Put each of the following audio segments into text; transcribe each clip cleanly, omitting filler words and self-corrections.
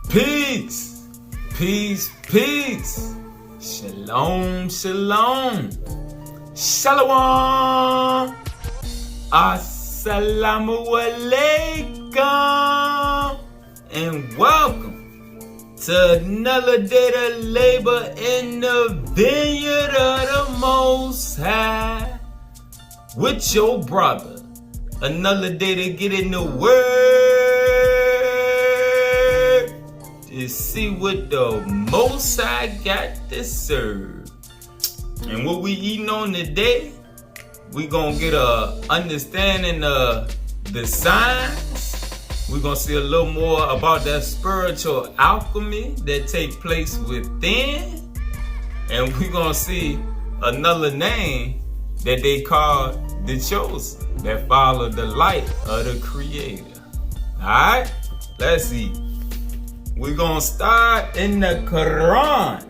Peace, peace, peace. Shalom, shalom. Shalom. Assalamu alaikum. And welcome to another day to labor in the vineyard of the Most High with your brother. Another day to get in the word. To see what the Most High got to serve. And what we eating on today, we gonna get a understanding of the signs. We're gonna see a little more about that spiritual alchemy that take place within. And we're gonna see another name that they call the chosen, that follow the light of the Creator. Alright, let's see. We're gonna start in the Quran,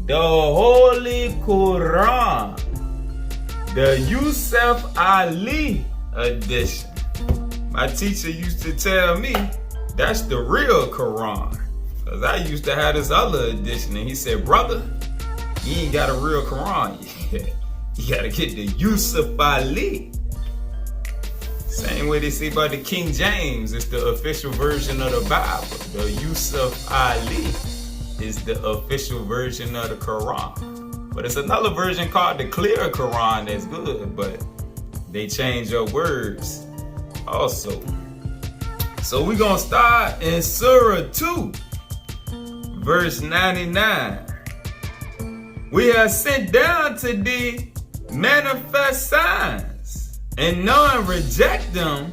the Holy Quran, the Yusuf Ali edition. My teacher used to tell me that's the real Quran, because I used to have this other edition, and he said, brother, you ain't got a real Quran yet. You gotta get the Yusuf Ali. Same way they say about the King James, it's the official version of the Bible. The Yusuf Ali is the official version of the Quran. But it's another version called the Clear Quran that's good, but they change up words also. So we're gonna start in Surah 2, verse 99. We have sent down to thee manifest signs, and none reject them,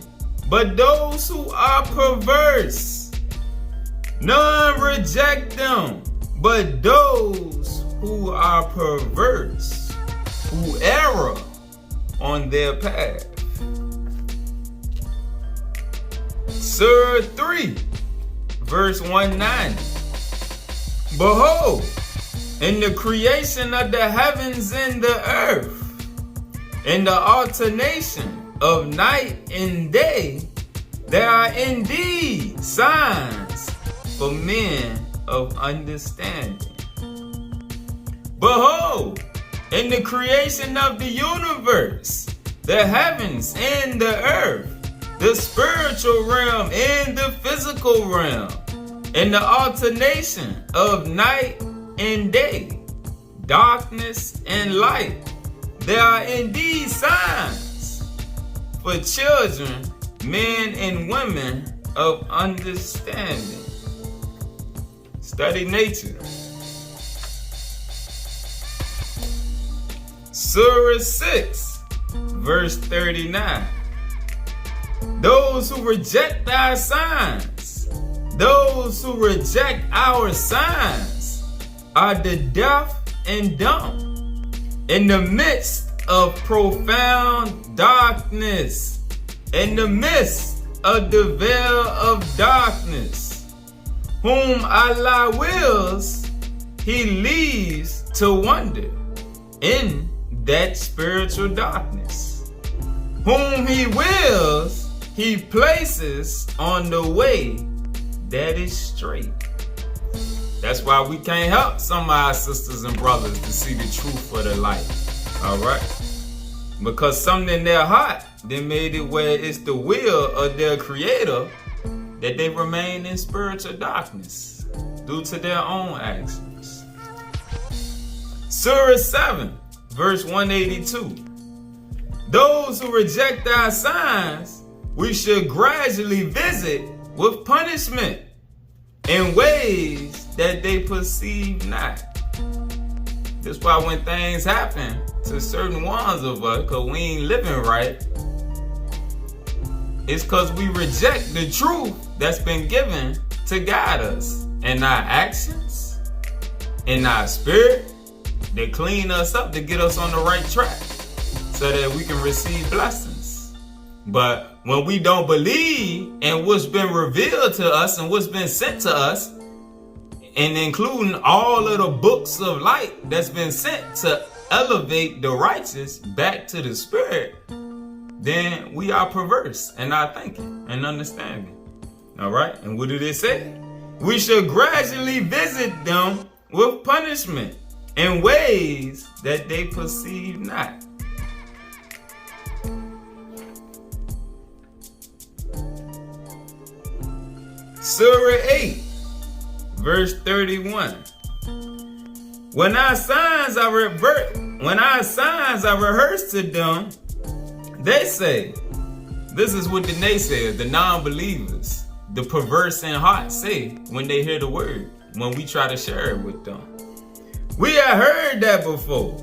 but those who are perverse. None reject them, but those who are perverse, who err on their path. Surah 3, verse 190. Behold, in the creation of the heavens and the earth, in the alternation of night and day, there are indeed signs for men of understanding. Behold, in the creation of the universe, the heavens and the earth, the spiritual realm and the physical realm, in the alternation of night and day, darkness and light, there are indeed signs for children, men and women of understanding. Study nature. Surah 6, verse 39. Those who reject our signs, those who reject our signs, are the deaf and dumb, in the midst of profound darkness, in the midst of the veil of darkness. Whom Allah wills, He leaves to wander in that spiritual darkness. Whom He wills, He places on the way that is straight. That's why we can't help some of our sisters and brothers to see the truth of the light. Alright? Because something in their heart, they made it where it's the will of their Creator that they remain in spiritual darkness due to their own actions. Surah 7, verse 182. Those who reject our signs, we should gradually visit with punishment in ways that they perceive not. That's why when things happen to certain ones of us, because we ain't living right, it's because we reject the truth that's been given to guide us in our actions, in our spirit, to clean us up, to get us on the right track so that we can receive blessings. But when we don't believe in what's been revealed to us and what's been sent to us, and including all of the books of light that's been sent to elevate the righteous back to the spirit, then we are perverse in our thinking and understanding. All right? And what did it say? we should gradually visit them with punishment in ways that they perceive not. Surah 8, verse 31. When our signs are rehearsed to them, they say, this is what the naysayers, the non-believers, the perverse in heart say when they hear the word, when we try to share it with them. We have heard that before.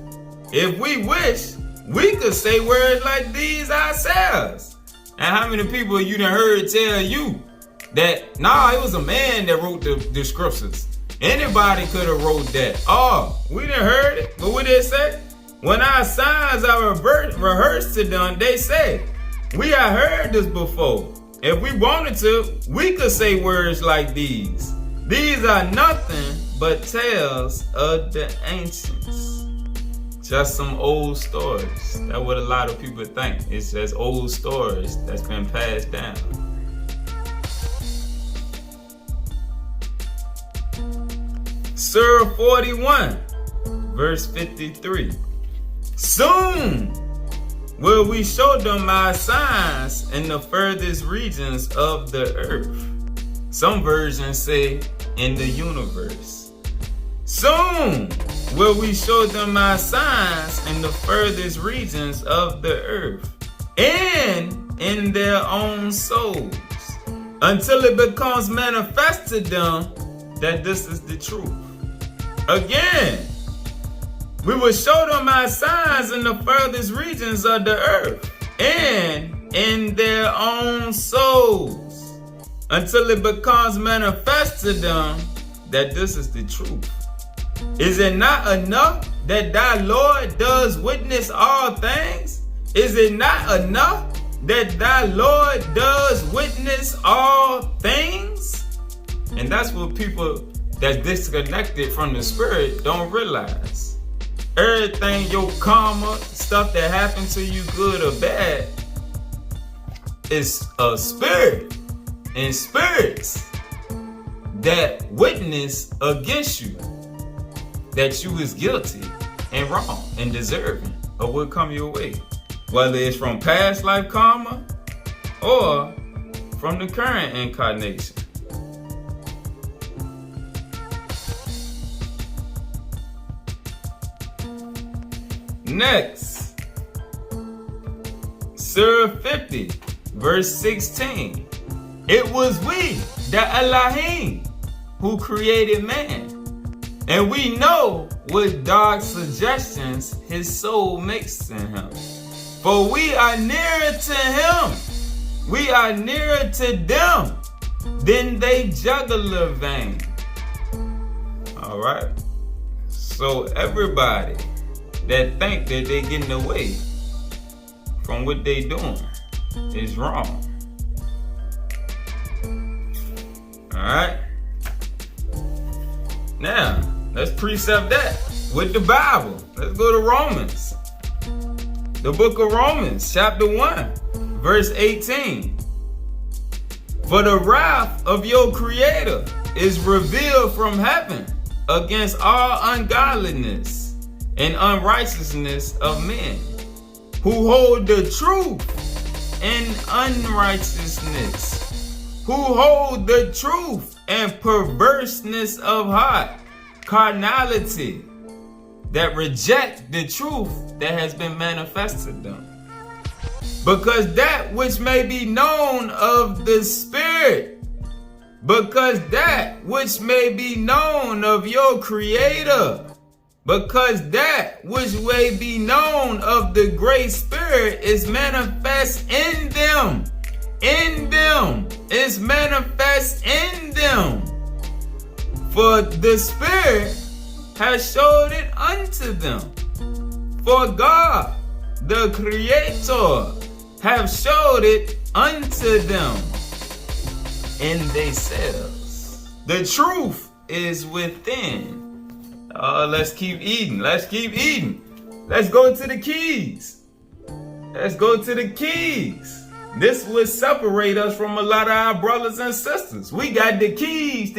If we wish, we could say words like these ourselves. And how many people you done heard tell you that, nah, it was a man that wrote the scriptures. Anybody could have wrote that. Oh, we done heard it. But what they say? When our signs are rehearsed to them, they say, we have heard this before. If we wanted to, we could say words like these. These are nothing but tales of the ancients. Just some old stories. That's what a lot of people think. It's just old stories that's been passed down. Surah 41, verse 53. Soon will we show them our signs in the furthest regions of the earth. Some versions say in the universe. Soon will we show them our signs in the furthest regions of the earth and in their own souls, until it becomes manifest to them that this is the truth. Again, we will show them our signs in the furthest regions of the earth and in their own souls, until it becomes manifest to them that this is the truth. Is it not enough that thy Lord does witness all things? Is it not enough that thy Lord does witness all things? And that's what people that's disconnected from the spirit don't realize. Everything, your karma, stuff that happened to you, good or bad, is a spirit and spirits that witness against you that you is guilty and wrong and deserving of what come your way, whether it's from past life karma or from the current incarnation. Next, Surah 50, verse 16. It was we, the Elohim, who created man, and we know what dark suggestions his soul makes in him. For we are nearer to him, we are nearer to them than they jugular vein. All right. So everybody that think that they getting away from what they doing is wrong. Alright? Now, let's precept that with the Bible. Let's go to Romans. The book of Romans, chapter 1, verse 18. For the wrath of your Creator is revealed from heaven against all ungodliness and unrighteousness of men, who hold the truth in unrighteousness, who hold the truth and perverseness of heart, carnality, that reject the truth that has been manifested them. Because that which may be known of the Spirit, because that which may be known of your Creator, because that which may be known of the Great Spirit is manifest in them. In them. Is manifest in them. For the Spirit has showed it unto them. For God, the Creator, have showed it unto them in themselves. The truth is within. Let's keep eating. Let's keep eating. Let's go to the keys. Let's go to the keys. This would separate us from a lot of our brothers and sisters. We got the keys.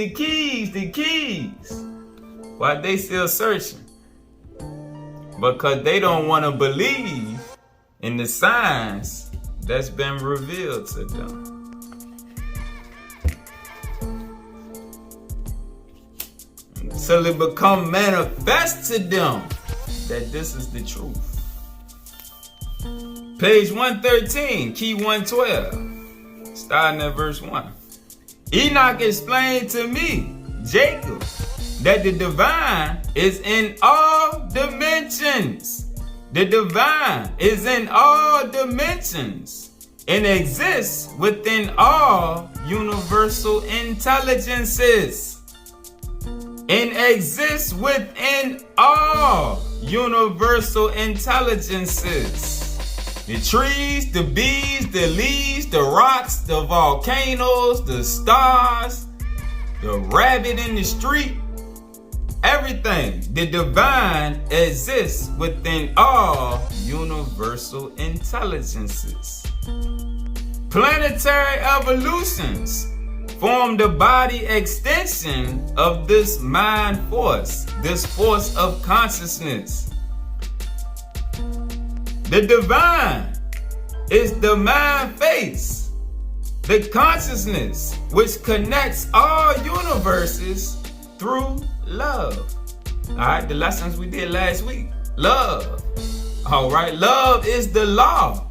While they still searching. Because they don't want to believe in the signs that's been revealed to them. Till it become manifest to them that this is the truth. Page 113, key 112, starting at verse 1. Enoch explained to me, Jacob, that the divine is in all dimensions. The divine is in all dimensions and exists within all universal intelligences. And exists within all universal intelligences. The trees, the bees, the leaves, the rocks, the volcanoes, the stars, the rabbit in the street, everything. The divine exists within all universal intelligences. Planetary evolutions form the body extension of this mind force, this force of consciousness. The divine is the mind face, the consciousness which connects all universes through love. All right, the lessons we did last week. Love. All right, love is the law.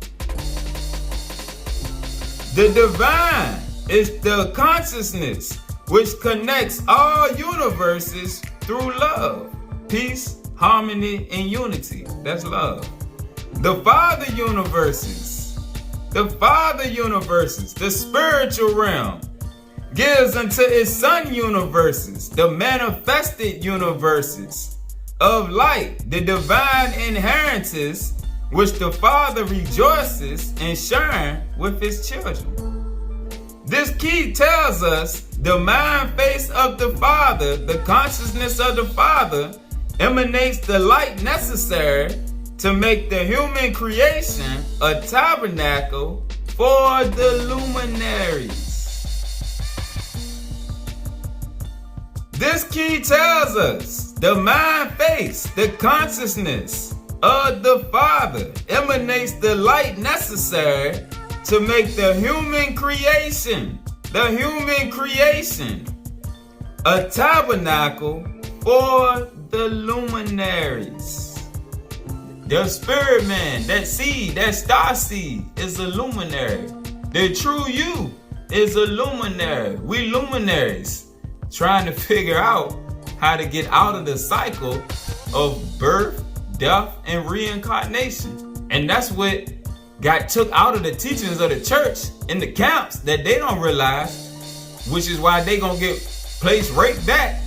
The divine is the consciousness which connects all universes through love. Peace, harmony, and unity. That's love. The Father universes, the spiritual realm, gives unto its Son universes, the manifested universes of light, the divine inheritance which the Father rejoices in sharing with his children. This key tells us the mind face of the Father, the consciousness of the Father, emanates the light necessary to make the human creation a tabernacle for the luminaries. This key tells us the mind face, the consciousness of the Father, emanates the light necessary to make the human creation, a tabernacle for the luminaries. The spirit man, that seed, that star seed, is a luminary. The true you is a luminary. We luminaries trying to figure out how to get out of the cycle of birth, death, and reincarnation. And that's what got took out of the teachings of the church in the camps that they don't realize, which is why they gonna get placed right back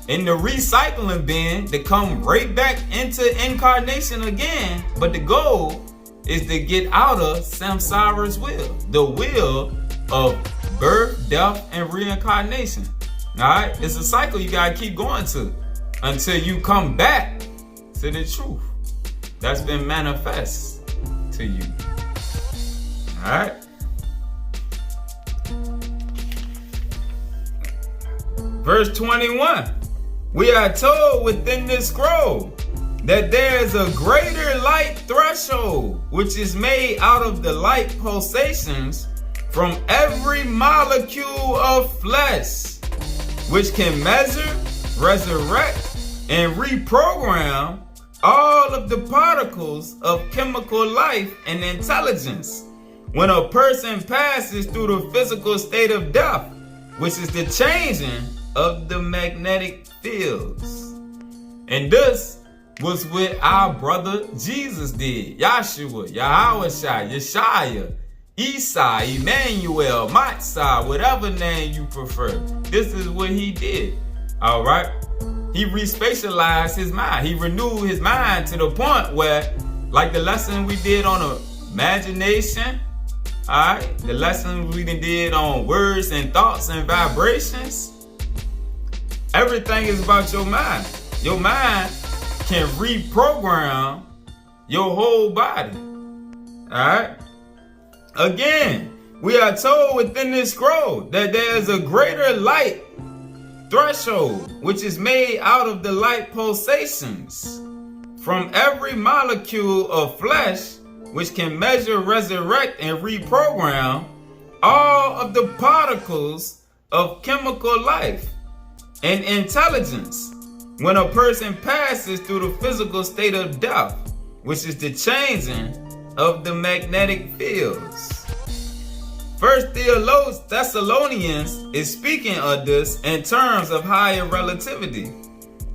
in the recycling bin to come right back into incarnation again. But the goal is to get out of samsara's will, the will of birth, death, and reincarnation. Alright, it's a cycle you gotta keep going to until you come back to the truth that's been manifest to you. Alright. Verse 21. We are told within this scroll that there is a greater light threshold which is made out of the light pulsations from every molecule of flesh, which can measure, resurrect, and reprogram all of the particles of chemical life and intelligence when a person passes through the physical state of death, which is the changing of the magnetic fields. And this was what our brother Jesus did. Yahshua, Yahawashai, Yeshaya, Esau, Emmanuel, Matzah, whatever name you prefer. This is what he did. All right. He respatialized his mind. He renewed his mind to the point where, like the lesson we did on imagination, all right, the lesson we did on words and thoughts and vibrations, everything is about your mind. Your mind can reprogram your whole body. All right. Again, we are told within this scroll that there is a greater light threshold, which is made out of the light pulsations from every molecule of flesh, which can measure, resurrect, and reprogram all of the particles of chemical life and intelligence when a person passes through the physical state of death, which is the changing of the magnetic fields. First Thessalonians is speaking of this in terms of higher relativity,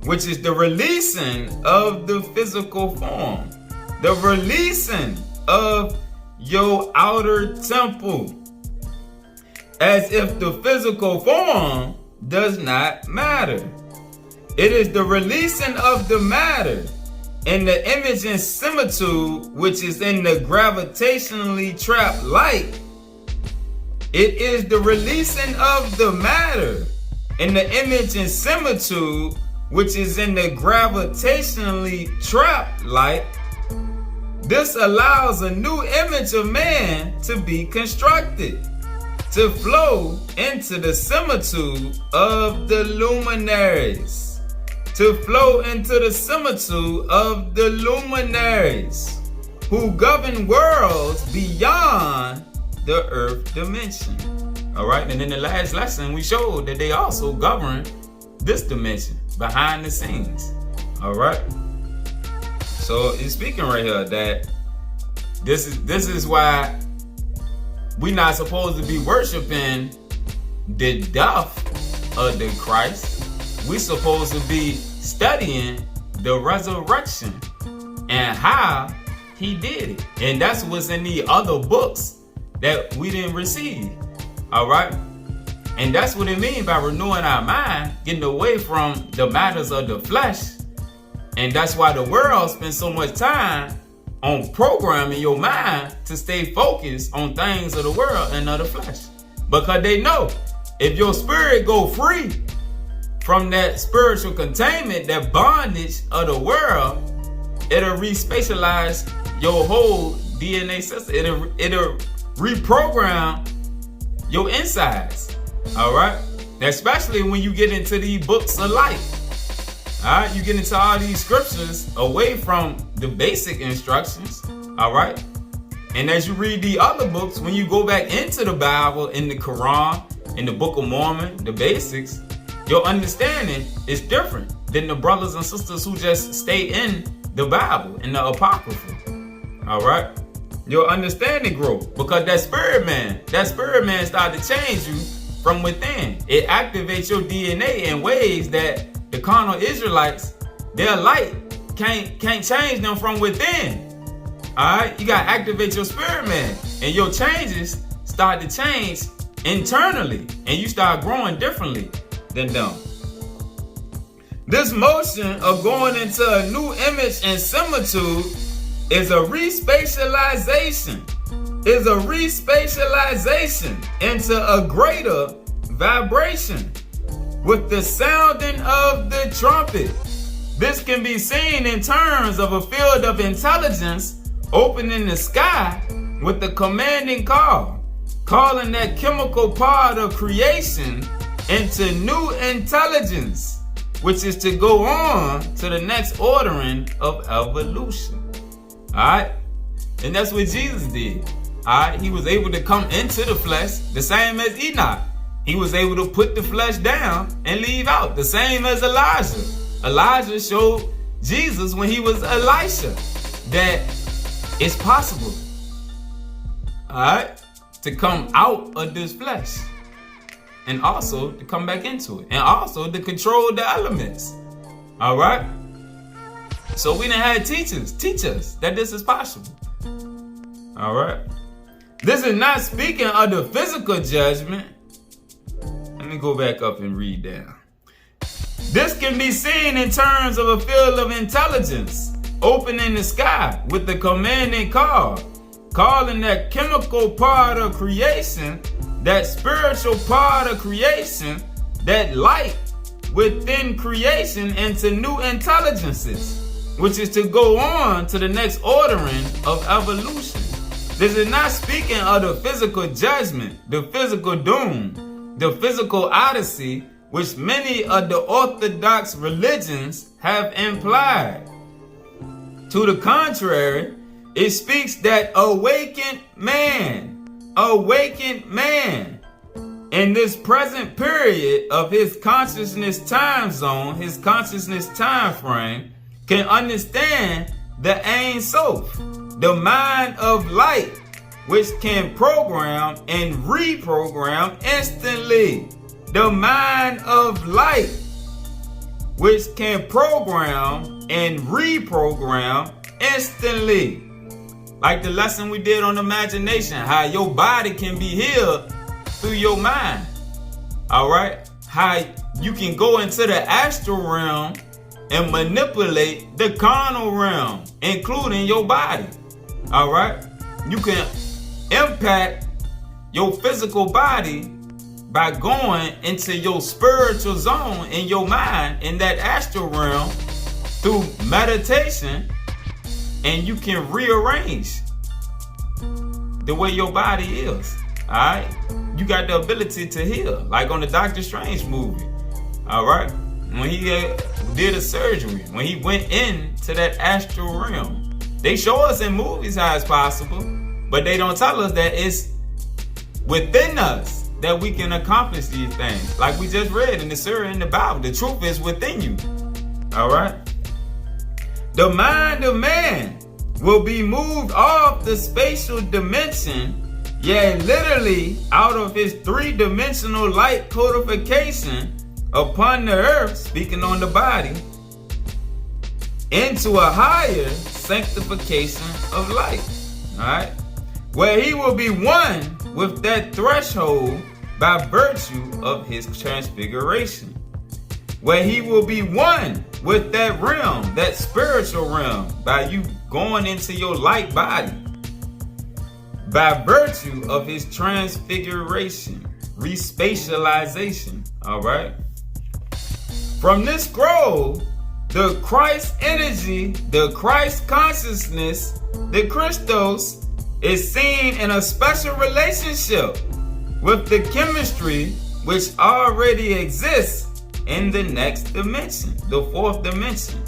which is the releasing of the physical form, the releasing of your outer temple, as if the physical form does not matter. It is the releasing of the matter in the image and similitude, which is in the gravitationally trapped light. It is the releasing of the matter in the image and similitude, which is in the gravitationally trapped light. This allows a new image of man to be constructed, to flow into the similitude of the luminaries, to flow into the similitude of the luminaries who govern worlds beyond the earth dimension. All right, and in the last lesson, we showed that they also govern this dimension behind the scenes. All right, so it's speaking right here that this is why we're not supposed to be worshiping the death of the Christ. We're supposed to be studying the resurrection and how he did it. And that's what's in the other books that we didn't receive. All right. And that's what it means by renewing our mind, getting away from the matters of the flesh. And that's why the world spends so much time on programming your mind to stay focused on things of the world and of the flesh. Because they know if your spirit go free from that spiritual containment, that bondage of the world, it'll respatialize your whole DNA system. It'll reprogram your insides. All right, especially when you get into the books of life. All right, you get into all these scriptures away from the basic instructions. All right, and as you read the other books, when you go back into the Bible, in the Quran, in the Book of Mormon, the basics, your understanding is different than the brothers and sisters who just stay in the Bible, in the Apocrypha. All right. Your understanding grow because that spirit man started to change you from within. It activates your DNA in ways that the carnal Israelites, their light can't change them from within. All right, you gotta activate your spirit man, and your changes start to change internally, and you start growing differently than them. This motion of going into a new image and similitude is a respatialization, into a greater vibration with the sounding of the trumpet. This can be seen in terms of a field of intelligence open in the sky with the commanding call, calling that chemical part of creation into new intelligence, which is to go on to the next ordering of evolution. Alright? And that's what Jesus did. Alright? He was able to come into the flesh, the same as Enoch. He was able to put the flesh down and leave out, the same as Elijah. Elijah showed Jesus when he was Elisha that it's possible, alright, to come out of this flesh and also to come back into it and also to control the elements. Alright? So we done had teachers teach us that this is possible. All right. This is not speaking of the physical judgment. Let me go back up and read down. This can be seen in terms of a field of intelligence open in the sky with the commanding call, calling that chemical part of creation, that spiritual part of creation, that light within creation into new intelligences, which is to go on to the next ordering of evolution. This is not speaking of the physical judgment, the physical doom, the physical odyssey, which many of the orthodox religions have implied. To the contrary, it speaks that awakened man, in this present period of his consciousness time zone, his consciousness time frame, can understand the Ein Sof, the mind of light, which can program and reprogram instantly. The mind of light, which can program and reprogram instantly. Like the lesson we did on imagination, how your body can be healed through your mind. All right? How you can go into the astral realm and manipulate the carnal realm, including your body. All right? You can impact your physical body by going into your spiritual zone in your mind, in that astral realm, through meditation, and you can rearrange the way your body is. Alright? You got the ability to heal, like on the Doctor Strange movie. Alright? When he did a surgery, when he went into that astral realm. They show us in movies how it's possible, but they don't tell us that it's within us that we can accomplish these things. Like we just read in the Surah in the Bible, the truth is within you. Alright? The mind of man will be moved off the spatial dimension, yet literally out of his three-dimensional light codification upon the earth, speaking on the body, into a higher sanctification of light. Alright? Where he will be one with that threshold by virtue of his transfiguration. Where he will be one with that realm, that spiritual realm, by you going into your light body, by virtue of his transfiguration, respatialization. All right. From this scroll, the Christ energy, the Christ consciousness, the Christos, is seen in a special relationship with the chemistry which already exists in the next dimension, the fourth dimension.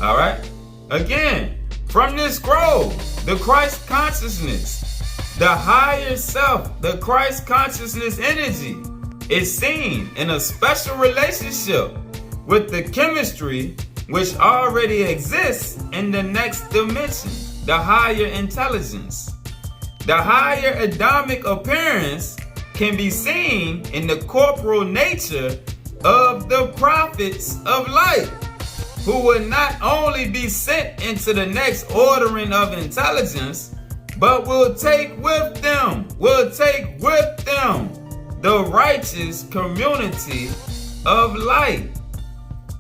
All right. Again, from this scroll, the Christ consciousness, the higher self, the Christ consciousness energy is seen in a special relationship with the chemistry which already exists in the next dimension, the higher intelligence. The higher Adamic appearance can be seen in the corporal nature of the prophets of light, who will not only be sent into the next ordering of intelligence, but will take with them the righteous community of light.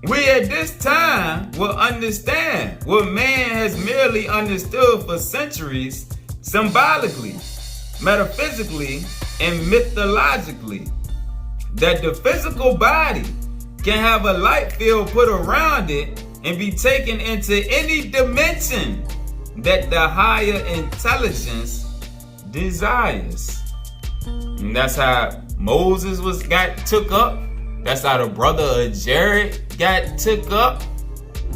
We at this time will understand what man has merely understood for centuries, symbolically, metaphysically, and mythologically, that the physical body can have a light field put around it and be taken into any dimension that the higher intelligence desires. And that's how Moses got took up. That's how the brother of Jared got took up.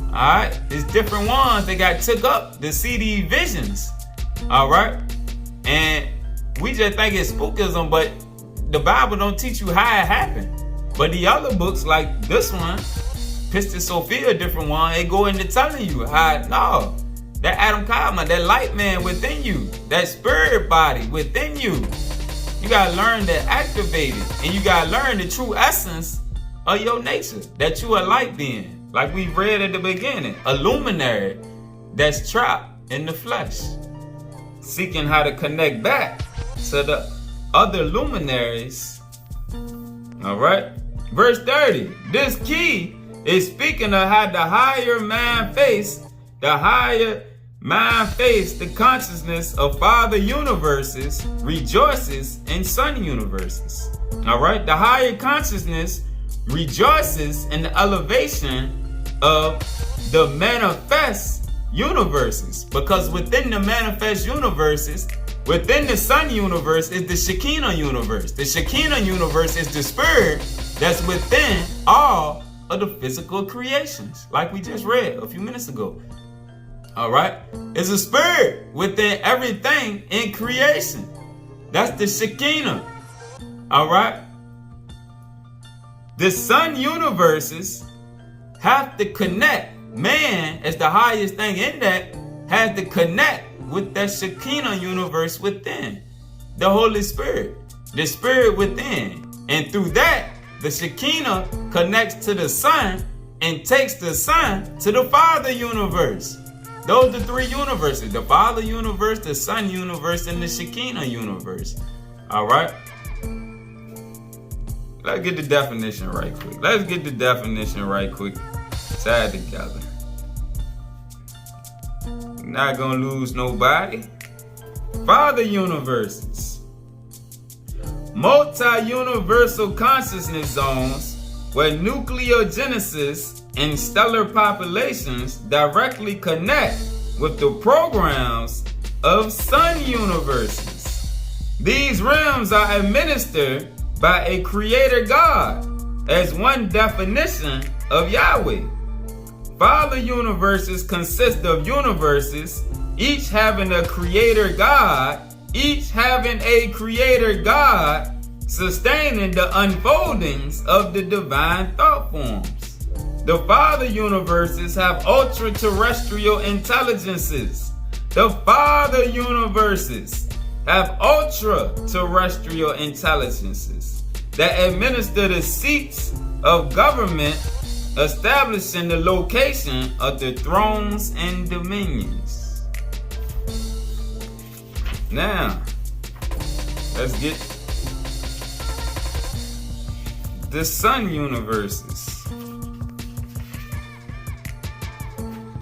Alright, there's different ones that got took up to see these visions. Alright, and we just think it's spookism, but the Bible don't teach you how it happened. But the other books, like this one, Pistis Sophia, a different one, it go into telling you how, no, that Adam Kadma, that light man within you, that spirit body within you, you gotta learn to activate it, and you gotta learn the true essence of your nature, that you a light being, like we read at the beginning, a luminary that's trapped in the flesh, seeking how to connect back to the other luminaries. All right, verse 30. This key is speaking of how the higher mind face, the consciousness of Father universes rejoices in Son universes. All right, the higher consciousness rejoices in the elevation of the manifest universes, because within the manifest universes Within the sun universe is the shekinah universe. The shekinah universe is the spirit that's within all of the physical creations, like we just read a few minutes ago. All right? It's a spirit within everything in creation. That's the shekinah. All right? The sun universes have to connect. Man, as the highest thing in that, has to connect with that shekinah universe within. The Holy Spirit. The spirit within. And through that, the shekinah connects to the sun and takes the sun to the Father universe. Those are the three universes. The Father universe, the Son universe, and the shekinah universe. All right? Let's get the definition right quick. Tie it together. Not gonna lose nobody. Father universes. Multi-universal consciousness zones where nucleogenesis and stellar populations directly connect with the programs of sun universes. These realms are administered by a creator God as one definition of Yahweh. Father universes consist of universes, each having a creator God, sustaining the unfoldings of the divine thought forms. The Father universes have ultra-terrestrial intelligences. That administer the seats of government, establishing the location of the thrones and dominions. Now, let's get the sun universes.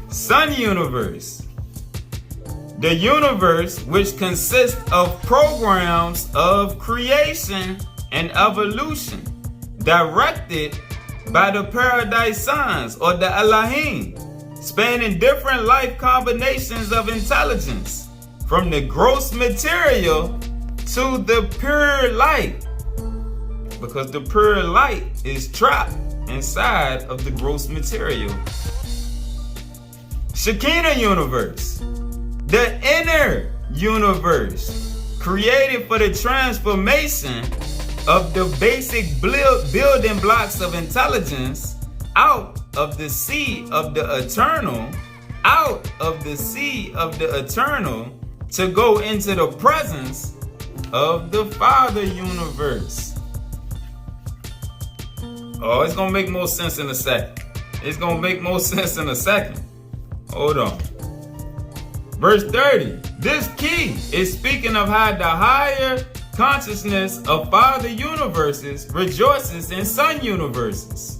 Sun universe. The universe which consists of programs of creation and evolution directed by the paradise sons or the Elohim, spanning different life combinations of intelligence from the gross material to the pure light, because the pure light is trapped inside of the gross material. Shekinah universe, the inner universe, created for the transformation of the basic building blocks of intelligence out of the sea of the eternal, to go into the presence of the Father universe. Oh, it's gonna make more sense in a second. Hold on. Verse 30. This key is speaking of how the higher consciousness of Father universes rejoices in sun universes.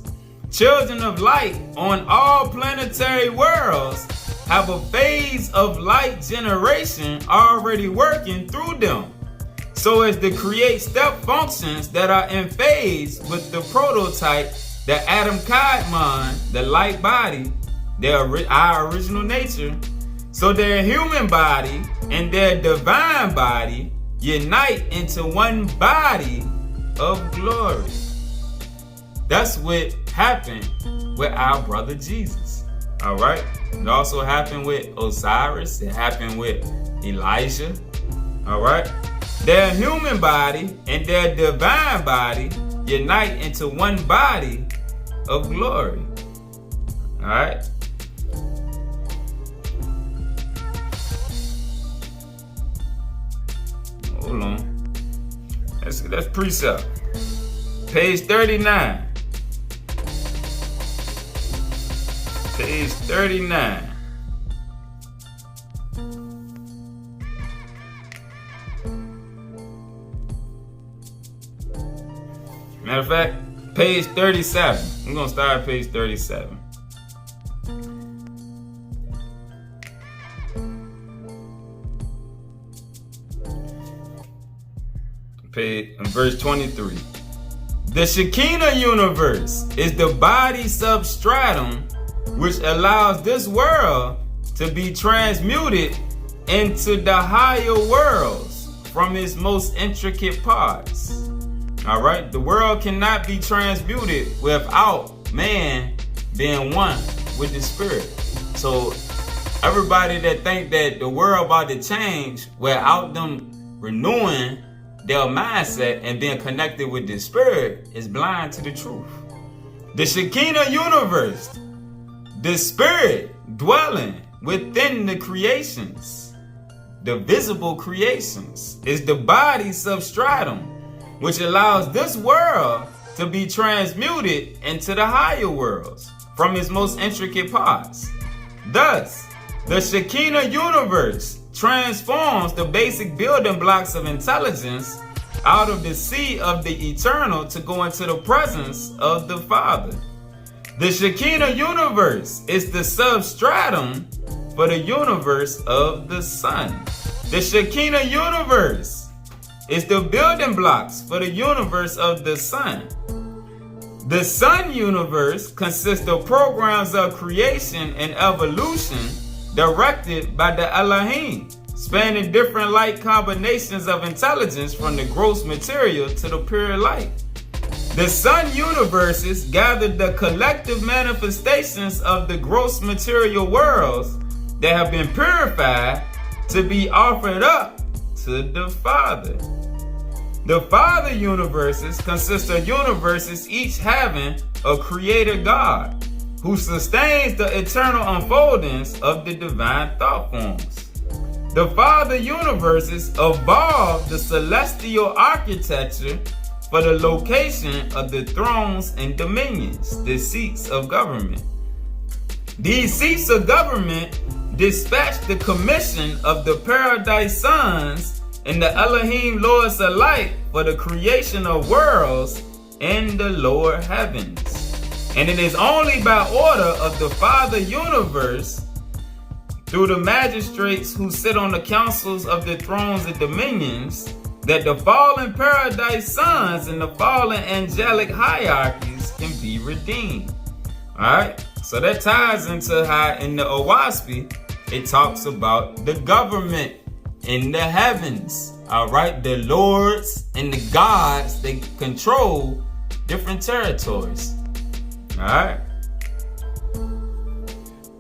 Children of light on all planetary worlds have a phase of light generation already working through them, so as to create step functions that are in phase with the prototype, the Adam Kadmon, the light body, our original nature. So their human body and their divine body unite into one body of glory. That's what happened with our brother Jesus. All right. It also happened with Osiris. It happened with Elijah. All right. Their human body and their divine body unite into one body of glory. All right. Hold on. That's precept. Page 39. Page 39. Matter of fact, page 37. I'm going to start at page 37. Verse 23. The Shekinah universe is the body substratum which allows this world to be transmuted into the higher worlds. from its most intricate parts. All right, the world cannot be transmuted without man being one with the spirit. So everybody that think that the world about to change without them renewing their mindset and being connected with the spirit is blind to the truth. The Shekinah universe, the spirit dwelling within the creations, the visible creations, is the body substratum, which allows this world to be transmuted into the higher worlds from its most intricate parts. Thus, the Shekinah universe transforms the basic building blocks of intelligence out of the sea of the eternal to go into the presence of the Father. The Shekinah universe is the substratum for the universe of the Son. The Shekinah universe is the building blocks for the universe of the Son. The Sun universe consists of programs of creation and evolution directed by the Elohim, spanning different light combinations of intelligence from the gross material to the pure light. The Sun universes gather the collective manifestations of the gross material worlds that have been purified to be offered up to the Father. The Father universes consist of universes each having a creator God who sustains the eternal unfoldings of the divine thought forms. The Father universes evolve the celestial architecture for the location of the thrones and dominions, the seats of government. These seats of government dispatch the commission of the paradise sons and the Elohim lords alike for the creation of worlds in the lower heavens. And it is only by order of the Father universe, through the magistrates who sit on the councils of the thrones and dominions, that the fallen paradise sons and the fallen angelic hierarchies can be redeemed. Alright, so that ties into how in the Owaspi it talks about the government in the heavens. Alright, the lords and the gods, they control different territories. Alright.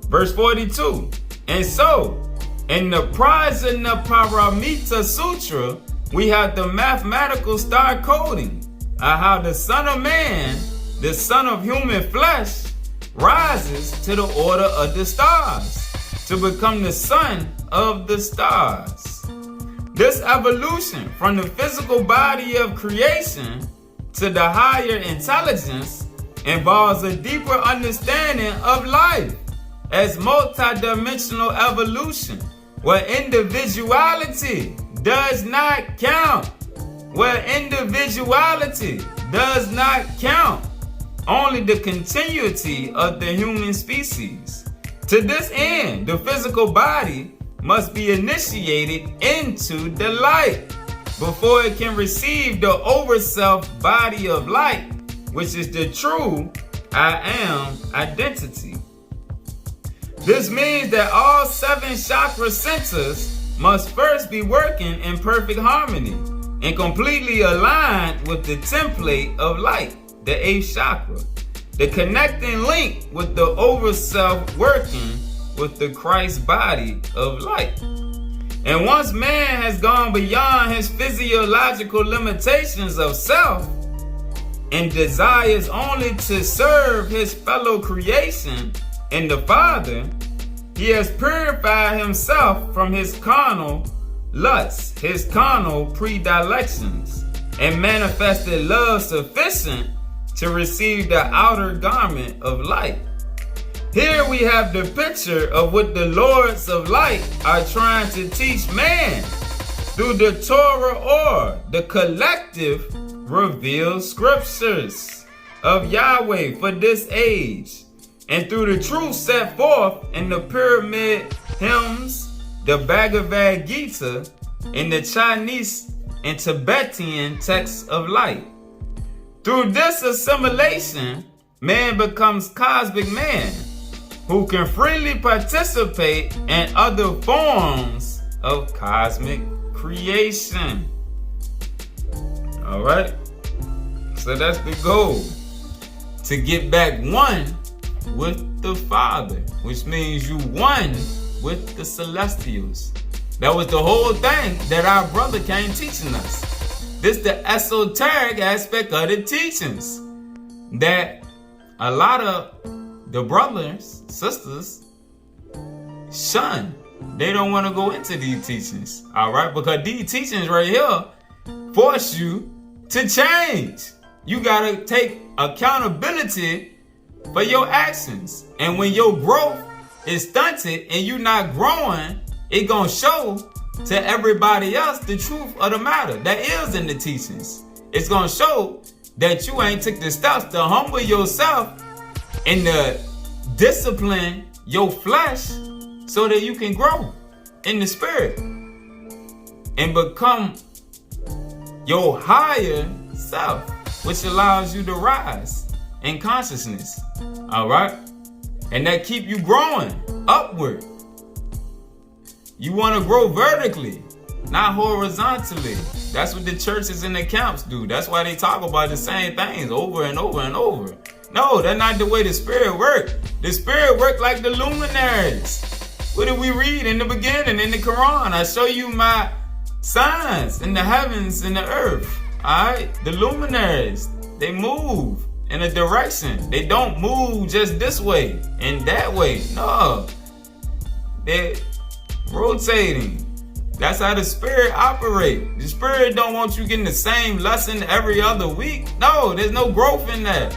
Verse 42. And so, in the Prajna Paramita Sutra, we have the mathematical star coding of how the Son of Man, the Son of human flesh, rises to the order of the stars to become the Son of the stars. This evolution from the physical body of creation to the higher intelligence involves a deeper understanding of life as multidimensional evolution, where individuality does not count. Where individuality does not count. Only the continuity of the human species. To this end, the physical body must be initiated into the light before it can receive the overself body of light, which is the true I am identity. This means that all 7 chakra centers must first be working in perfect harmony and completely aligned with the template of light, the 8th chakra, the connecting link with the overself working with the Christ body of light. And once man has gone beyond his physiological limitations of self and desires only to serve his fellow creation and the Father, he has purified himself from his carnal lusts, his carnal predilections, and manifested love sufficient to receive the outer garment of light. Here we have the picture of what the Lords of Light are trying to teach man through the Torah, or the collective revealed scriptures of Yahweh for this age, and through the truth set forth in the pyramid hymns, the Bhagavad Gita, and the Chinese and Tibetan texts of light. Through this assimilation, man becomes cosmic man, who can freely participate in other forms of cosmic creation. Alright? So that's the goal. To get back one with the Father, which means you one with the celestials. That was the whole thing that our brother came teaching us. This the esoteric aspect of the teachings that a lot of the brothers, sisters shun. They don't want to go into these teachings, all right? Because these teachings right here force you to change. You got to take accountability for your actions. And when your growth is stunted and you're not growing, it going to show to everybody else the truth of the matter that is in the teachings. It's going to show that you ain't took the steps to humble yourself and to discipline your flesh so that you can grow in the spirit and become your higher self, which allows you to rise in consciousness. All right? And that keep you growing upward. You want to grow vertically, not horizontally. That's what the churches and the camps do. That's why they talk about the same things over and over and over. No, that's not the way the spirit works. The spirit works like the luminaries. What did we read in the beginning in the Quran? I show you my signs in the heavens and the earth. Alright? The luminaries, they move in a direction. They don't move just this way and that way. No. They're rotating. That's how the spirit operates. The spirit don't want you getting the same lesson every other week. No, there's no growth in that.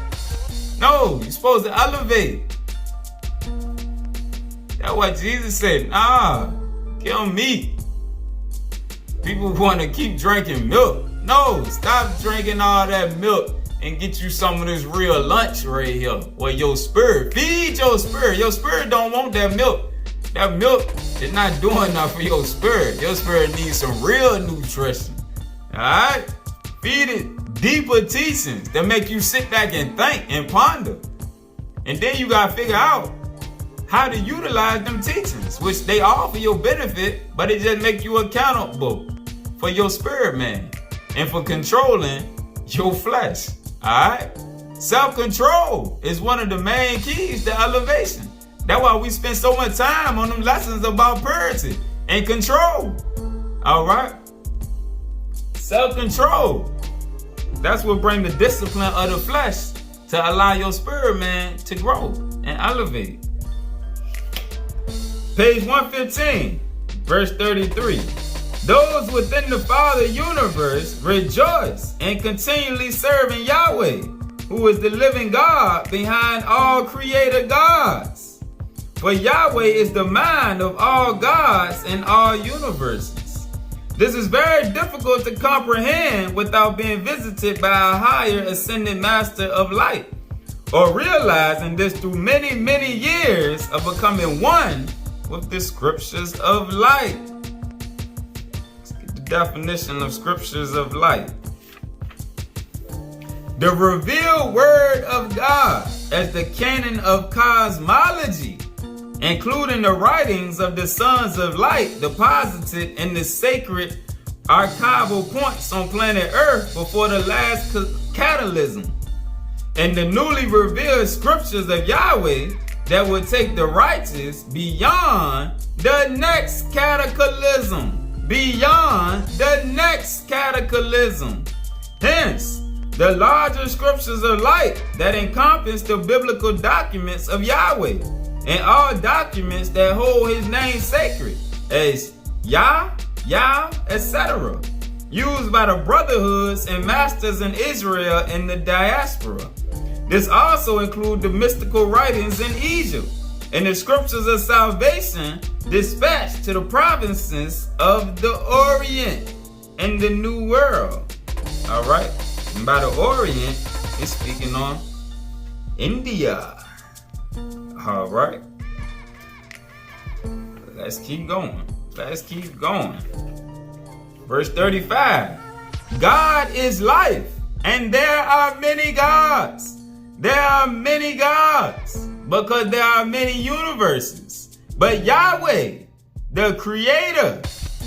No, you're supposed to elevate. That's what Jesus said. Nah, kill meat. People want to keep drinking milk. No, stop drinking all that milk and get you some of this real lunch right here. Well, your spirit, feed your spirit. Your spirit don't want that milk. That milk is not doing enough for your spirit. Your spirit needs some real nutrition. Alright? Feed it deeper teachings that make you sit back and think and ponder. And then you gotta figure out how to utilize them teachings, which they all for your benefit, but it just make you accountable for your spirit, man, and for controlling your flesh. Alright? Self-control is one of the main keys to elevation. That's why we spend so much time on them lessons about purity and control. Alright? Self-control. That's what brings the discipline of the flesh to allow your spirit, man, to grow and elevate. Page 115, verse 33. Those within the Father universe rejoice and continually serving Yahweh, who is the living God behind all creator gods. For Yahweh is the mind of all gods and all universes. This is very difficult to comprehend without being visited by a higher ascended master of light, or realizing this through many, many years of becoming one with the scriptures of light. Let's get the definition of scriptures of light. The revealed word of God as the canon of cosmology, including the writings of the sons of light deposited in the sacred archival points on planet Earth before the last catalysm, and the newly revealed scriptures of Yahweh that would take the righteous beyond the next cataclysm. Beyond the next cataclysm. Hence, the larger scriptures of light that encompass the biblical documents of Yahweh and all documents that hold his name sacred as Yah, etc., used by the brotherhoods and masters in Israel and the diaspora. This also includes the mystical writings in Egypt and the scriptures of salvation dispatched to the provinces of the Orient and the New World. All right, and by the Orient, it's speaking on India. All right, let's keep going. Let's keep going. Verse 35. God is life, and there are many gods. There are many gods because there are many universes. But Yahweh, the creator,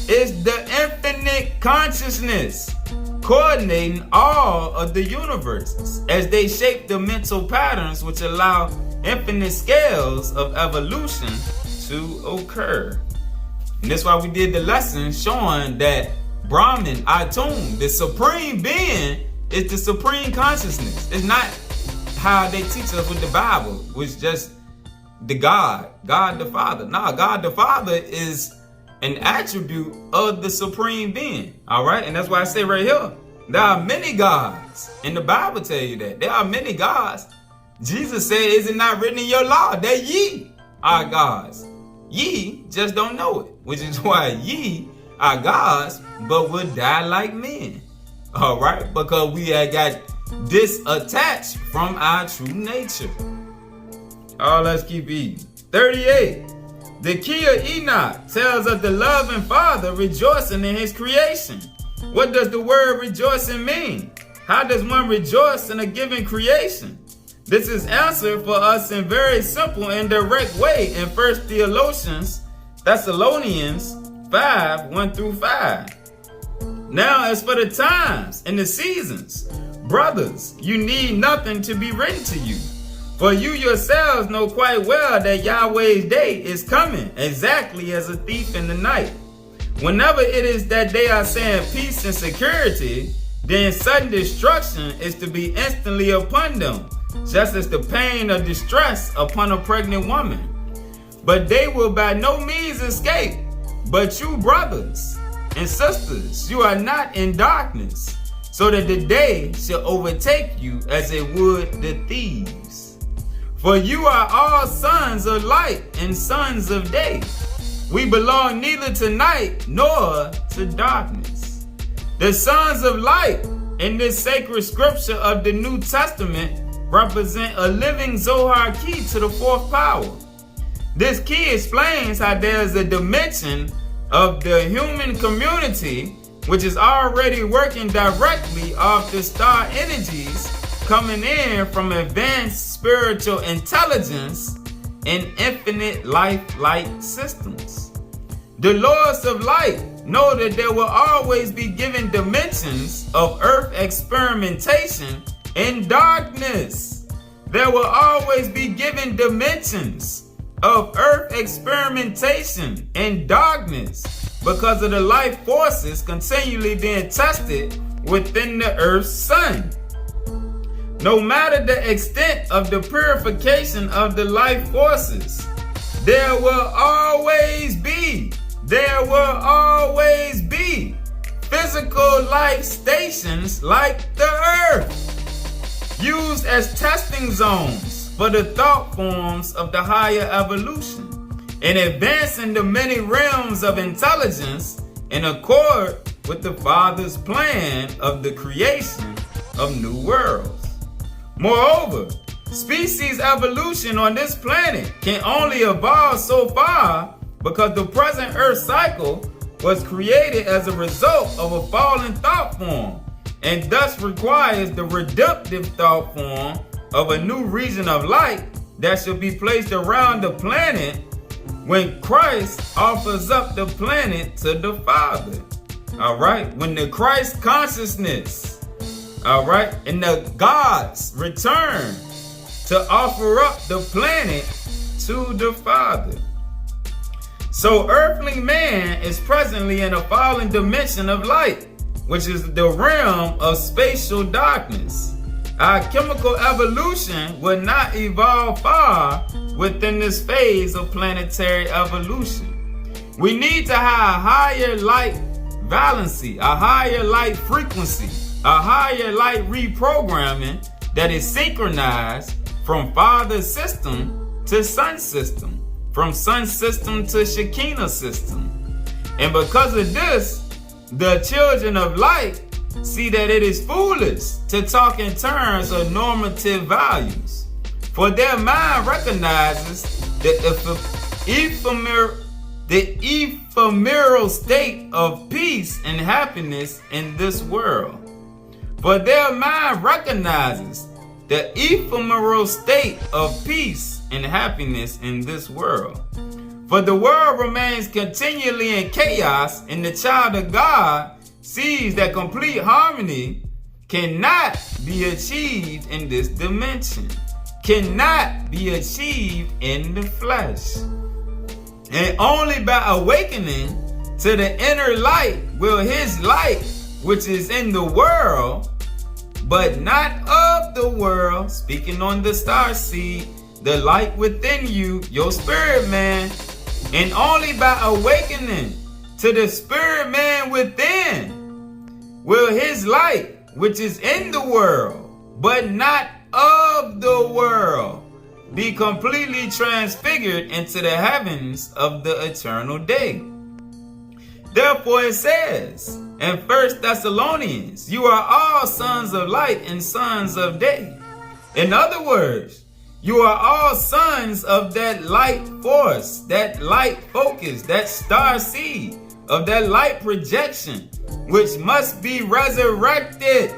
is the infinite consciousness coordinating all of the universes as they shape the mental patterns which allow infinite scales of evolution to occur. And that's why we did the lesson showing that Brahman, Atum, the supreme being, is the supreme consciousness. It's not how they teach us with the Bible, which just the God the Father. No, God the Father is an attribute of the supreme being. All right, and that's why I say right here, there are many gods. And the Bible tell you that there are many gods. Jesus said, is it not written in your law that ye are gods? Ye just don't know it, which is why ye are gods, but will die like men. All right, because we had got disattached from our true nature. Oh, let's keep eating. 38. The key of Enoch tells of the loving Father rejoicing in his creation. What does the word rejoicing mean? How does one rejoice in a given creation? This is answered for us in very simple and direct way in 1 Thessalonians 5, 1 through 5. Now, as for the times and the seasons, brothers, you need nothing to be written to you. For you yourselves know quite well that Yahweh's day is coming exactly as a thief in the night. Whenever it is that they are saying peace and security, then sudden destruction is to be instantly upon them, just as the pain of distress upon a pregnant woman. But they will by no means escape. But you, brothers and sisters, you are not in darkness, so that the day shall overtake you as it would the thieves. For you are all sons of light and sons of day. We belong neither to night nor to darkness. The sons of light in this sacred scripture of the New Testament represent a living Zohar key to the fourth power. This key explains how there is a dimension of the human community which is already working directly off the star energies coming in from advanced spiritual intelligence and infinite life-like systems. The lords of light know that there will always be given dimensions of earth experimentation in darkness. There will always be given dimensions of earth experimentation in darkness because of the life forces continually being tested within the earth's sun. No matter the extent of the purification of the life forces, there will always be physical life stations like the earth, used as testing zones for the thought forms of the higher evolution, and advancing the many realms of intelligence in accord with the Father's plan of the creation of new worlds. Moreover, species evolution on this planet can only evolve so far because the present Earth cycle was created as a result of a fallen thought form, and thus requires the redemptive thought form of a new region of light that shall be placed around the planet when Christ offers up the planet to the Father. All right, when the Christ consciousness, all right, and the gods return to offer up the planet to the Father. So earthly man is presently in a fallen dimension of light, which is the realm of spatial darkness. Our chemical evolution will not evolve far within this phase of planetary evolution. We need to have a higher light valency, a higher light frequency, a higher light reprogramming that is synchronized from Father system to Son system, from Sun system to Shekinah system. And because of this, the children of light see that it is foolish to talk in terms of normative values, for their mind recognizes the ephemeral state of peace and happiness in this world. For their mind recognizes the ephemeral state of peace and happiness in this world. For the world remains continually in chaos, and the child of God sees that complete harmony cannot be achieved in this dimension, cannot be achieved in the flesh. And only by awakening to the inner light will his light, which is in the world, but not of the world, speaking on the star seed, the light within you, your spirit man, and only by awakening to the spirit man within will his light, which is in the world, but not of the world, be completely transfigured into the heavens of the eternal day. Therefore it says in 1 Thessalonians, you are all sons of light and sons of day. In other words, you are all sons of that light force, that light focus, that star seed, of that light projection, which must be resurrected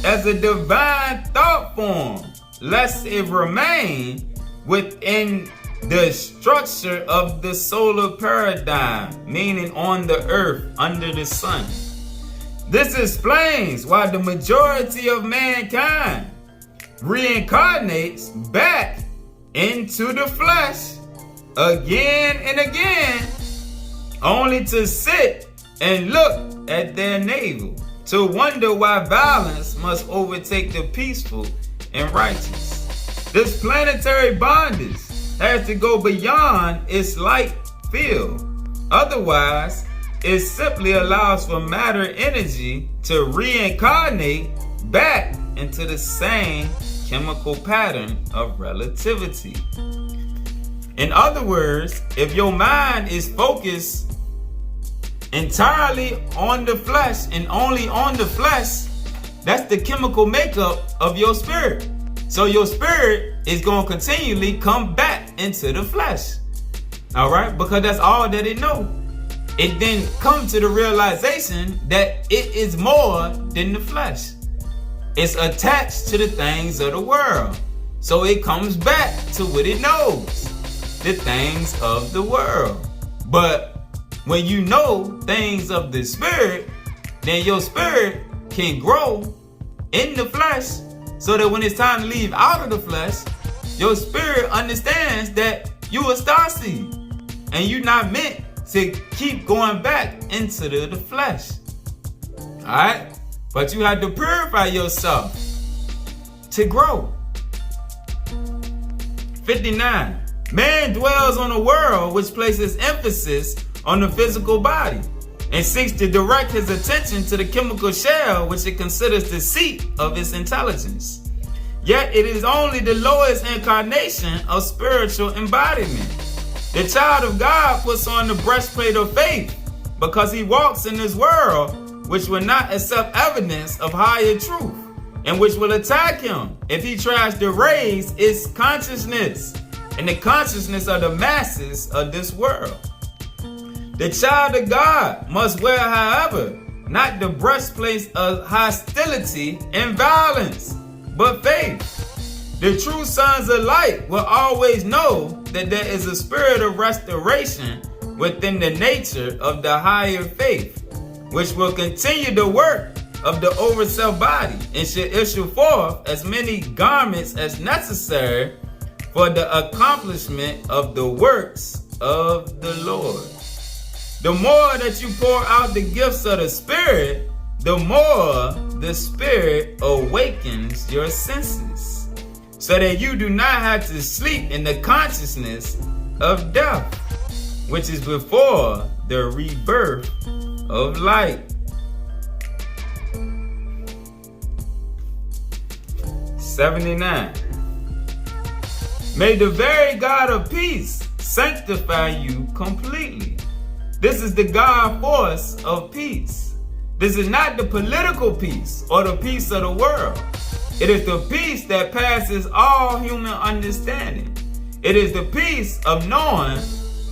as a divine thought form, lest it remain within the structure of the solar paradigm, meaning on the earth under the sun. This explains why the majority of mankind reincarnates back into the flesh again and again, only to sit and look at their navel, to wonder why violence must overtake the peaceful and righteous. This planetary bondage has to go beyond its light field. Otherwise, it simply allows for matter energy to reincarnate back into the same chemical pattern of relativity. In other words, if your mind is focused entirely on the flesh and only on the flesh, that's the chemical makeup of your spirit. So your spirit is going to continually come back into the flesh. All right? Because that's all that it knows. It then comes to the realization that it is more than the flesh. It's attached to the things of the world. So it comes back to what it knows, the things of the world. But when you know things of the spirit, then your spirit can grow in the flesh, so that when it's time to leave out of the flesh, your spirit understands that you a star seed and you're not meant to keep going back into the flesh. Alright? But you have to purify yourself to grow. 59. Man dwells on a world which places emphasis on the physical body and seeks to direct his attention to the chemical shell which it considers the seat of its intelligence. Yet it is only the lowest incarnation of spiritual embodiment. The child of God puts on the breastplate of faith because he walks in this world which will not accept evidence of higher truth and which will attack him if he tries to raise its consciousness and the consciousness of the masses of this world. The child of God must wear, however, not the breastplate of hostility and violence, but faith. The true sons of light will always know that there is a spirit of restoration within the nature of the higher faith, which will continue the work of the overself body and should issue forth as many garments as necessary for the accomplishment of the works of the Lord. The more that you pour out the gifts of the Spirit, the more the Spirit awakens your senses, so that you do not have to sleep in the consciousness of death, which is before the rebirth of light. 79. May the very God of peace sanctify you completely. This is the God force of peace. This is not the political peace or the peace of the world. It is the peace that passes all human understanding. It is the peace of knowing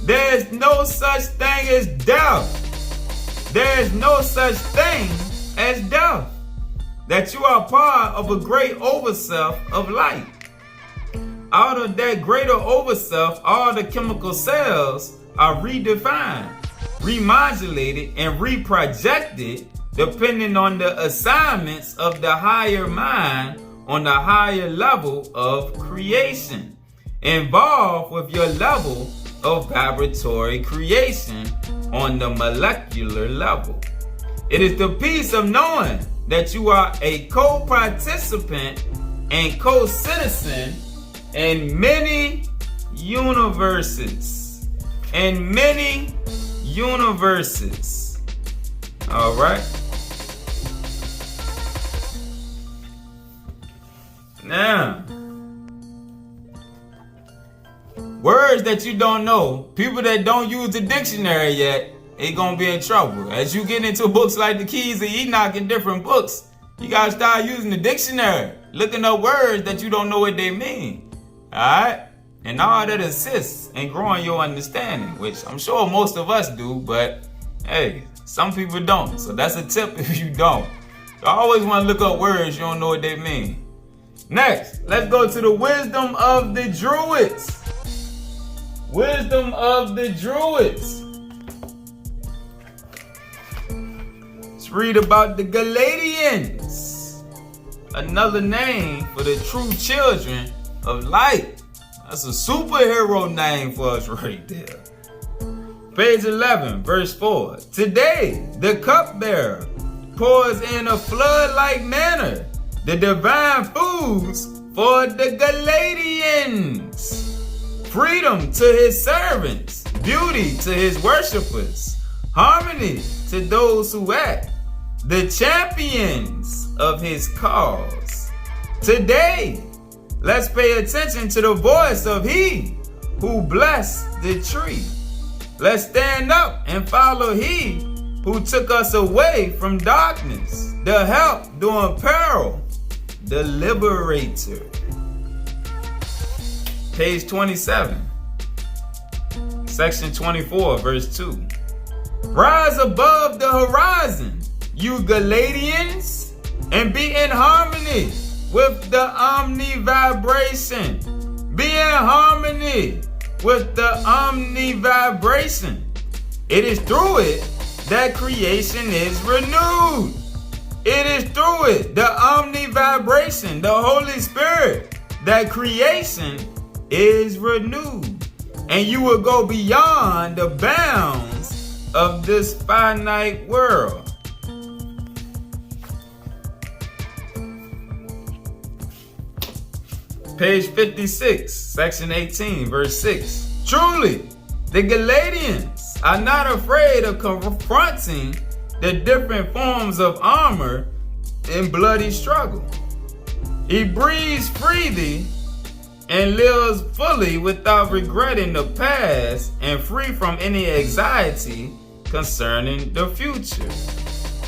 there is no such thing as death. There is no such thing as death. That you are part of a great overself of light. Out of that greater overself, all the chemical cells are redefined, remodulated, and reprojected depending on the assignments of the higher mind on the higher level of creation, involved with your level of vibratory creation on the molecular level. It is the peace of knowing that you are a co-participant and co-citizen in many universes. In many universes. All right. Now, words that you don't know, people that don't use the dictionary yet, they gonna be in trouble. As you get into books like the Keys of Enoch and different books, you gotta start using the dictionary, looking up words that you don't know what they mean. Alright? And all that assists in growing your understanding, which I'm sure most of us do, but hey, some people don't. So that's a tip if you don't. You always want to look up words you don't know what they mean. Next, let's go to the wisdom of the Druids. Wisdom of the Druids. Let's read about the Galadians. Another name for the true children of light. That's a superhero name for us right there. Page 11, verse 4. Today, the cupbearer pours in a flood-like manner the divine foods for the Galadians. Freedom to his servants, beauty to his worshipers, harmony to those who act, the champions of his cause. Today, let's pay attention to the voice of he who blessed the tree. Let's stand up and follow he who took us away from darkness, the help during peril, the liberator. Page 27, section 24, verse 2. Rise above the horizon, you Galadians, and be in harmony with the omni-vibration. Be in harmony with the omni-vibration. It is through it that creation is renewed. It is through it, the omni-vibration, the Holy Spirit, that creation is renewed. And you will go beyond the bounds of this finite world. Page 56, section 18, verse 6. Truly, the Galadians are not afraid of confronting the different forms of armor in bloody struggle. He breathes freely and lives fully without regretting the past and free from any anxiety concerning the future.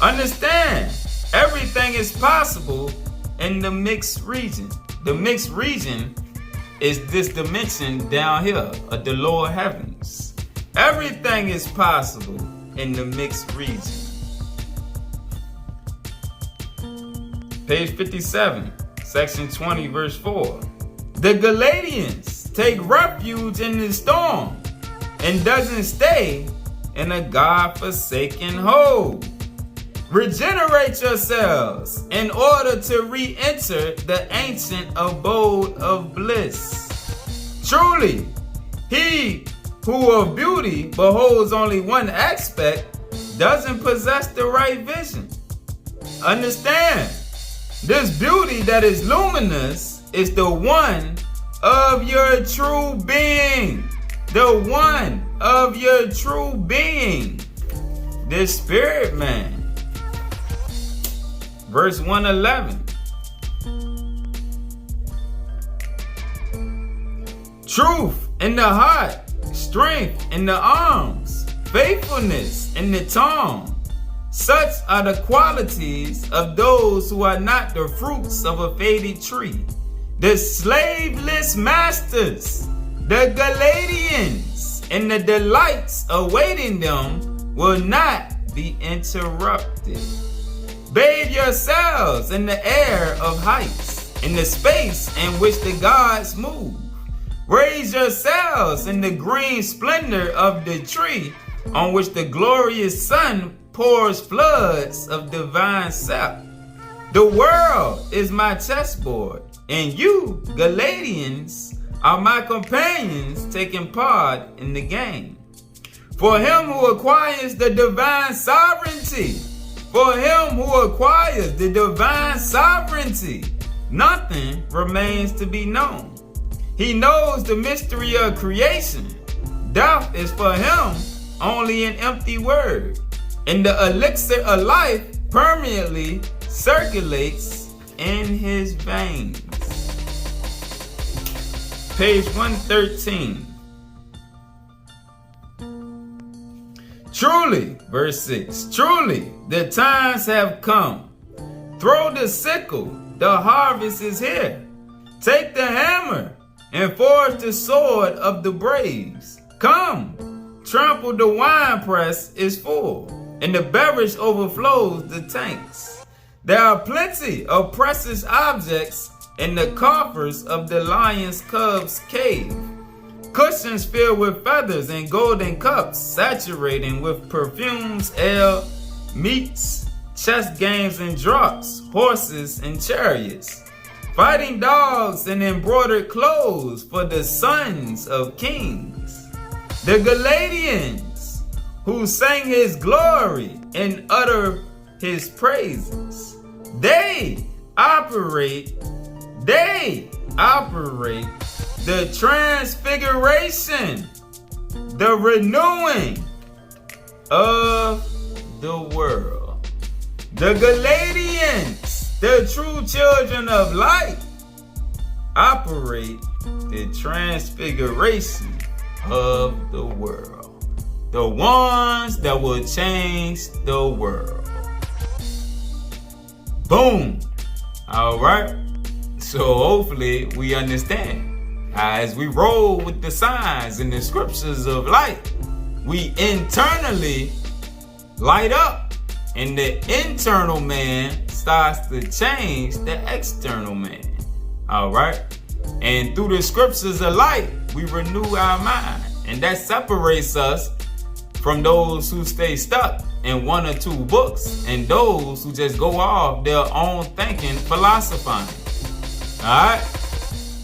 Understand, everything is possible in the mixed region. The mixed region is this dimension down here of the lower heavens. Everything is possible in the mixed region. Page 57, section 20, verse 4. The Galadians take refuge in the storm and doesn't stay in a God-forsaken hole. Regenerate yourselves in order to re-enter the ancient abode of bliss. Truly, he who of beauty beholds only one aspect doesn't possess the right vision. Understand, this beauty that is luminous is the one of your true being. The one of your true being. The spirit man. Verse 111. Truth in the heart, strength in the arms, faithfulness in the tongue. Such are the qualities of those who are not the fruits of a faded tree. The slaveless masters, the Galadians, and the delights awaiting them will not be interrupted. Bathe yourselves in the air of heights, in the space in which the gods move. Raise yourselves in the green splendor of the tree on which the glorious sun pours floods of divine sap. The world is my chessboard, and you, Galadians, are my companions taking part in the game. For him who acquires the divine sovereignty, nothing remains to be known. He knows the mystery of creation. Death is for him only an empty word, and the elixir of life permanently circulates in his veins. Page 113. Truly, verse 6, truly the times have come. Throw the sickle, the harvest is here. Take the hammer and forge the sword of the braves. Come, trample the winepress is full, and the beverage overflows the tanks. There are plenty of precious objects in the coffers of the lion's cub's cave. Cushions filled with feathers and golden cups, saturating with perfumes, ale, meats, chess games and draughts, horses and chariots, fighting dogs and embroidered clothes for the sons of kings. The Galadians, who sang his glory and utter his praises, they operate the transfiguration, the renewing of the world. The Galadians, the true children of light, operate the transfiguration of the world. The ones that will change the world. Boom. All right. So hopefully we understand. As we roll with the signs and the scriptures of light, we internally light up, and the internal man starts to change the external man. All right. And through the scriptures of light, we renew our mind, and that separates us from those who stay stuck in one or two books and those who just go off their own thinking, philosophizing. Alright?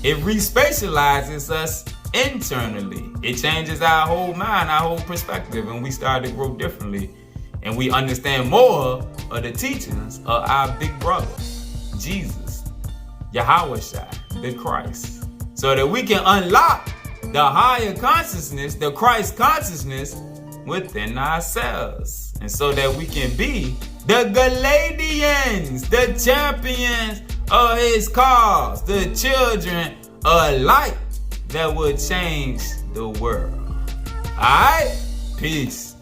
It respatializes us internally. It changes our whole mind, our whole perspective, and we start to grow differently. And we understand more of the teachings of our big brother, Jesus, Yahushua, the Christ. So that we can unlock the higher consciousness, the Christ consciousness within ourselves. And so that we can be the Galadians, the champions of his cause, the children of light that will change the world. Alright? Peace.